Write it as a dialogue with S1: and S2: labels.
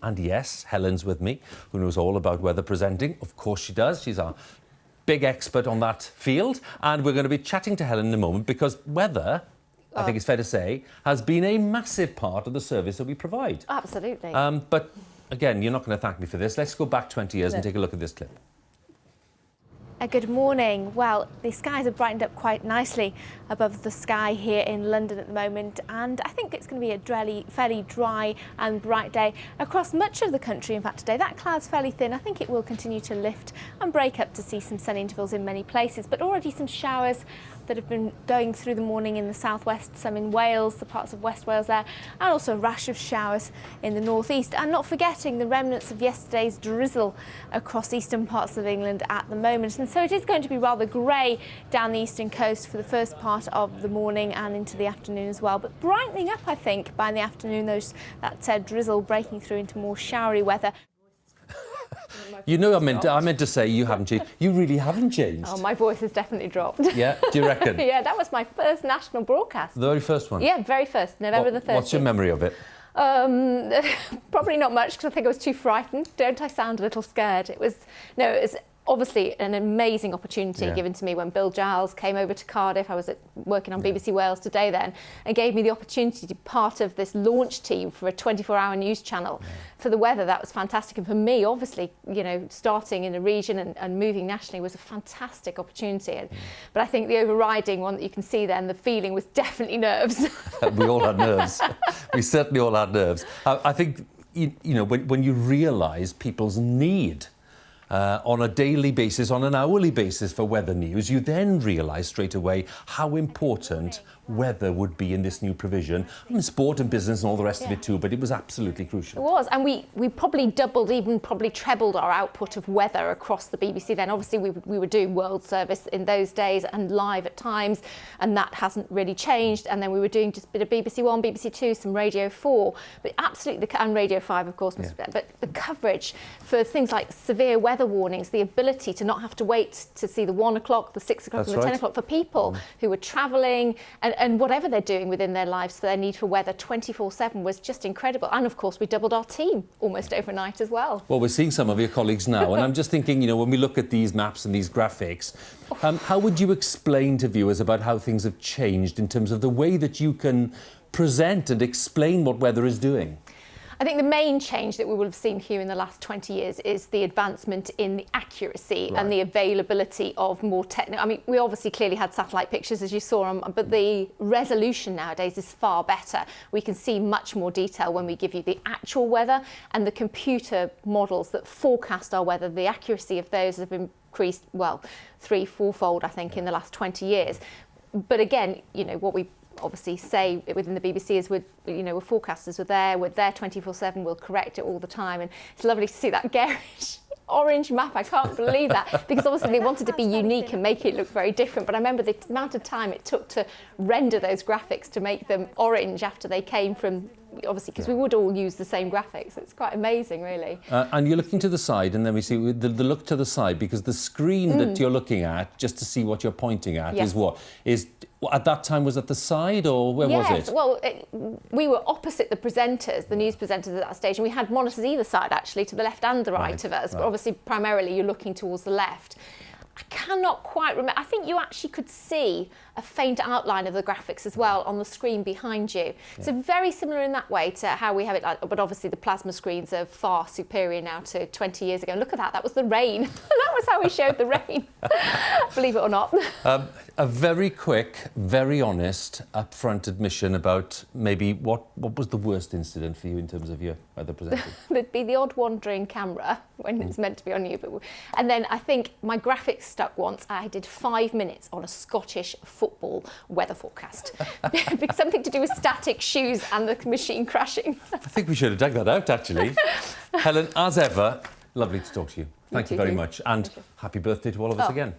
S1: And yes, Helen's with me, who knows all about weather presenting. Of course she does. She's our big expert on that field. And we're going to be chatting to Helen in a moment because weather, I think it's fair to say, has been a massive part of the service that we provide.
S2: Absolutely.
S1: But again, you're not going to thank me for this. Let's go back 20 years and take a look at this clip.
S2: Good morning. Well, the skies have brightened up quite nicely above the sky here in London at the moment, and I think it's going to be a fairly dry and bright day across much of the country. In fact, today that cloud's fairly thin. I think it will continue to lift and break up to see some sun intervals in many places, but already some showers that have been going through the morning in the southwest, some in Wales, the parts of West Wales there, and also a rash of showers in the northeast. And not forgetting the remnants of yesterday's drizzle across eastern parts of England at the moment. And so it is going to be rather grey down the eastern coast for the first part of the morning and into the afternoon as well. But brightening up, I think, by the afternoon, that drizzle breaking through into more showery weather.
S1: You know, I meant to say you haven't changed. You really haven't changed.
S2: Oh, my voice has definitely dropped.
S1: Yeah, do you reckon?
S2: Yeah, that was my first national broadcast.
S1: The very first one?
S2: Yeah, very first, November the 30th.
S1: What's your memory of it?
S2: Probably not much, because I think I was too frightened. Don't I sound a little scared? It was obviously an amazing opportunity given to me when Bill Giles came over to Cardiff. I was working on BBC Wales Today then, and gave me the opportunity to be part of this launch team for a 24-hour news channel for the weather. That was fantastic, and for me, obviously, you know, starting in a region and moving nationally was a fantastic opportunity. But I think the overriding one that you can see then, the feeling was definitely nerves.
S1: We all had nerves. We certainly all had nerves. I think, you know, when you realise people's need on a daily basis, on an hourly basis for weather news, you then realise straight away how important weather would be in this new provision. I mean, sport and business and all the rest of it too, but it was absolutely crucial.
S2: It was, and we probably doubled, even probably trebled our output of weather across the BBC then. Obviously, we were doing World Service in those days and live at times, and that hasn't really changed. And then we were doing just a bit of BBC One, BBC Two, some Radio 4, but absolutely, and Radio 5, of course, but the coverage for things like severe weather warnings, the ability to not have to wait to see the 1 o'clock, the 6 o'clock, and the 10 o'clock for people who were travelling and whatever they're doing within their lives for their need for weather 24/7 was just incredible. And of course, we doubled our team almost overnight as well.
S1: Well, we're seeing some of your colleagues now, and I'm just thinking, you know, when we look at these maps and these graphics, how would you explain to viewers about how things have changed in terms of the way that you can present and explain what weather is doing?
S2: I think the main change that we will have seen here in the last 20 years is the advancement in the accuracy and the availability of more technical. I mean, we obviously clearly had satellite pictures, as you saw, but the resolution nowadays is far better. We can see much more detail when we give you the actual weather, and the computer models that forecast our weather, the accuracy of those have increased, well, 3-4-fold, I think, in the last 20 years. But again, you know, what we obviously say within the BBC is we're forecasters, we're there 24/7, we'll correct it all the time, and it's lovely to see that garish orange map. I can't believe that, because obviously they wanted to be unique and make it look very different, but I remember the amount of time it took to render those graphics to make them orange after they came from, obviously, because we would all use the same graphics. It's quite amazing, really. And
S1: you're looking to the side, and then we see the look to the side, because the screen that you're looking at, just to see what you're pointing at, is what? At that time, was at the side, or where was it?
S2: Well, we were opposite the presenters, the news presenters at that stage, and we had monitors either side, actually, to the left and the right of us. But obviously, primarily, you're looking towards the left. I cannot quite remember. I think you actually could see a faint outline of the graphics as well on the screen behind you. So very similar in that way to how we have it, but obviously the plasma screens are far superior now to 20 years ago. Look at that, that was the rain. That was how we showed the rain, believe it or not.
S1: A very quick, very honest, upfront admission about maybe what was the worst incident for you in terms of your weather presenting?
S2: There'd be the odd wandering camera when it's meant to be on you. And then I think my graphics stuck once. I did 5 minutes on a Scottish football weather forecast. Something to do with static shoes and the machine crashing.
S1: I think we should have dug that out, actually. Helen, as ever, lovely to talk to you. Thank you very much. And happy birthday to all of us again.